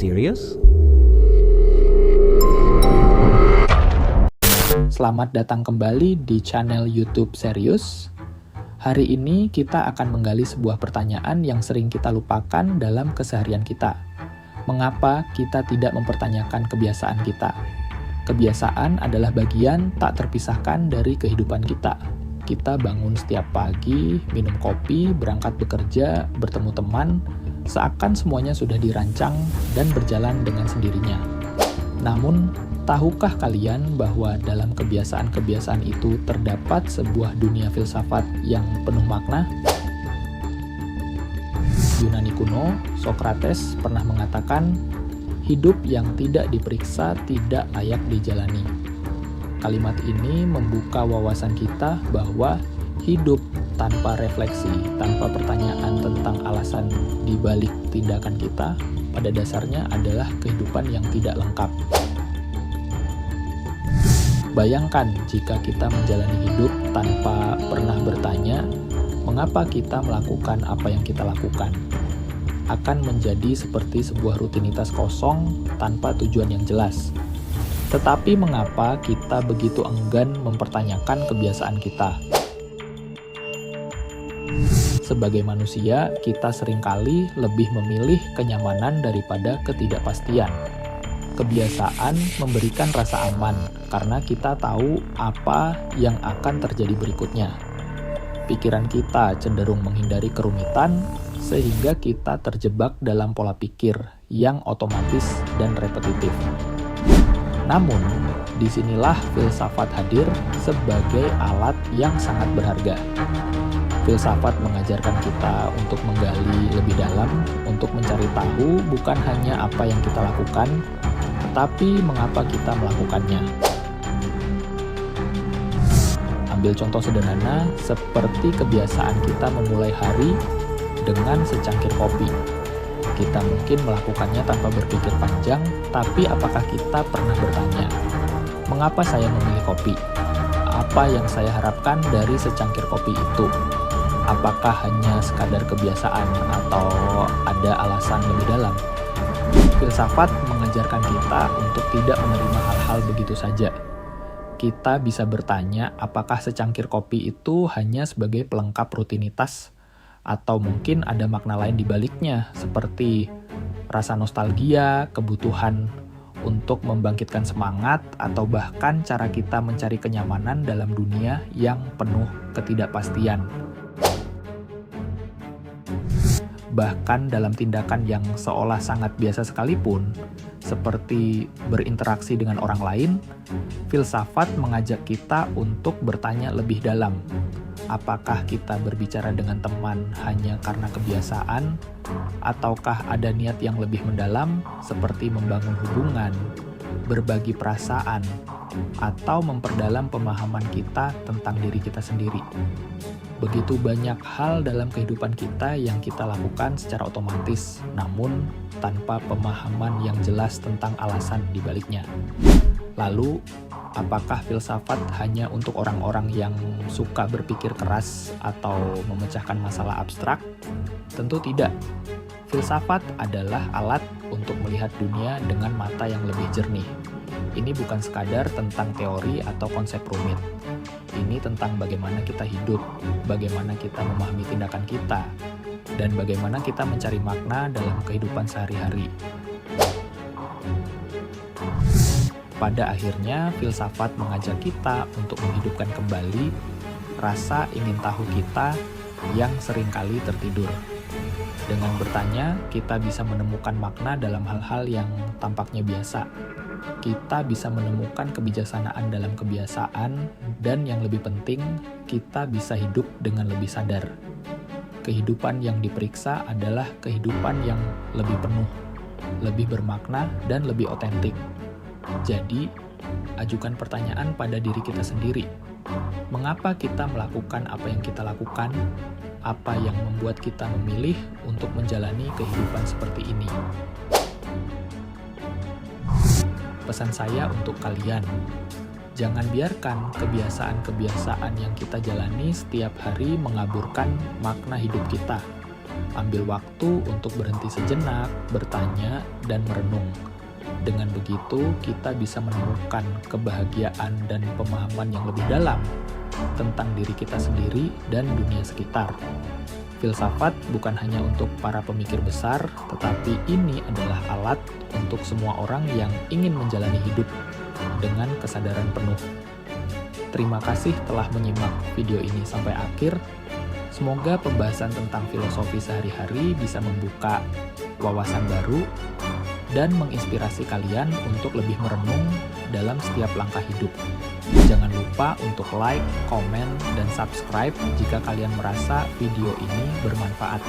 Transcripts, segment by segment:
serious? Selamat datang kembali di channel YouTube Serius. Hari ini kita akan menggali sebuah pertanyaan yang sering kita lupakan dalam keseharian kita. Mengapa kita tidak mempertanyakan kebiasaan kita? Kebiasaan adalah bagian tak terpisahkan dari kehidupan kita. Kita bangun setiap pagi, minum kopi, berangkat bekerja, bertemu teman, seakan semuanya sudah dirancang dan berjalan dengan sendirinya. Namun, tahukah kalian bahwa dalam kebiasaan-kebiasaan itu terdapat sebuah dunia filsafat yang penuh makna? Yunani kuno, Socrates pernah mengatakan, hidup yang tidak diperiksa tidak layak dijalani. Kalimat ini membuka wawasan kita bahwa hidup tanpa refleksi, tanpa pertanyaan tentang alasan di balik tindakan kita, pada dasarnya adalah kehidupan yang tidak lengkap. Bayangkan jika kita menjalani hidup tanpa pernah bertanya, mengapa kita melakukan apa yang kita lakukan? Akan menjadi seperti sebuah rutinitas kosong tanpa tujuan yang jelas. Tetapi mengapa kita begitu enggan mempertanyakan kebiasaan kita? Sebagai manusia, kita seringkali lebih memilih kenyamanan daripada ketidakpastian. Kebiasaan memberikan rasa aman karena kita tahu apa yang akan terjadi berikutnya. Pikiran kita cenderung menghindari kerumitan sehingga kita terjebak dalam pola pikir yang otomatis dan repetitif. Namun, disinilah filsafat hadir sebagai alat yang sangat berharga. Filsafat mengajarkan kita untuk menggali lebih dalam, untuk mencari tahu bukan hanya apa yang kita lakukan, tetapi mengapa kita melakukannya. Ambil contoh sederhana, seperti kebiasaan kita memulai hari dengan secangkir kopi. Kita mungkin melakukannya tanpa berpikir panjang, tapi apakah kita pernah bertanya, mengapa saya memilih kopi? Apa yang saya harapkan dari secangkir kopi itu? Apakah hanya sekadar kebiasaan atau ada alasan lebih dalam? Filsafat mengajarkan kita untuk tidak menerima hal-hal begitu saja. Kita bisa bertanya apakah secangkir kopi itu hanya sebagai pelengkap rutinitas, atau mungkin ada makna lain di baliknya, seperti rasa nostalgia, kebutuhan untuk membangkitkan semangat, atau bahkan cara kita mencari kenyamanan dalam dunia yang penuh ketidakpastian. Bahkan dalam tindakan yang seolah sangat biasa sekalipun, seperti berinteraksi dengan orang lain, filsafat mengajak kita untuk bertanya lebih dalam. Apakah kita berbicara dengan teman hanya karena kebiasaan, ataukah ada niat yang lebih mendalam, seperti membangun hubungan, berbagi perasaan, atau memperdalam pemahaman kita tentang diri kita sendiri? Begitu banyak hal dalam kehidupan kita yang kita lakukan secara otomatis, namun tanpa pemahaman yang jelas tentang alasan di baliknya. Lalu, apakah filsafat hanya untuk orang-orang yang suka berpikir keras atau memecahkan masalah abstrak? Tentu tidak. Filsafat adalah alat untuk melihat dunia dengan mata yang lebih jernih. Ini bukan sekadar tentang teori atau konsep rumit. Ini tentang bagaimana kita hidup, bagaimana kita memahami tindakan kita, dan bagaimana kita mencari makna dalam kehidupan sehari-hari. Pada akhirnya, filsafat mengajak kita untuk menghidupkan kembali rasa ingin tahu kita yang seringkali tertidur. Dengan bertanya, kita bisa menemukan makna dalam hal-hal yang tampaknya biasa. Kita bisa menemukan kebijaksanaan dalam kebiasaan, dan yang lebih penting, kita bisa hidup dengan lebih sadar. Kehidupan yang diperiksa adalah kehidupan yang lebih penuh, lebih bermakna, dan lebih otentik. Jadi, ajukan pertanyaan pada diri kita sendiri. Mengapa kita melakukan apa yang kita lakukan? Apa yang membuat kita memilih untuk menjalani kehidupan seperti ini? Pesan saya untuk kalian, jangan biarkan kebiasaan-kebiasaan yang kita jalani setiap hari mengaburkan makna hidup kita. Ambil waktu untuk berhenti sejenak, bertanya, dan merenung. Dengan begitu, kita bisa menemukan kebahagiaan dan pemahaman yang lebih dalam tentang diri kita sendiri dan dunia sekitar. Filsafat bukan hanya untuk para pemikir besar, tetapi ini adalah alat untuk semua orang yang ingin menjalani hidup dengan kesadaran penuh. Terima kasih telah menyimak video ini sampai akhir. Semoga pembahasan tentang filosofi sehari-hari bisa membuka wawasan baru dan menginspirasi kalian untuk lebih merenung dalam setiap langkah hidup. Jangan lupa untuk like, komen, dan subscribe jika kalian merasa video ini bermanfaat.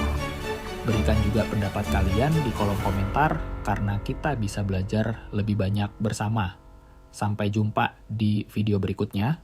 Berikan juga pendapat kalian di kolom komentar karena kita bisa belajar lebih banyak bersama. Sampai jumpa di video berikutnya.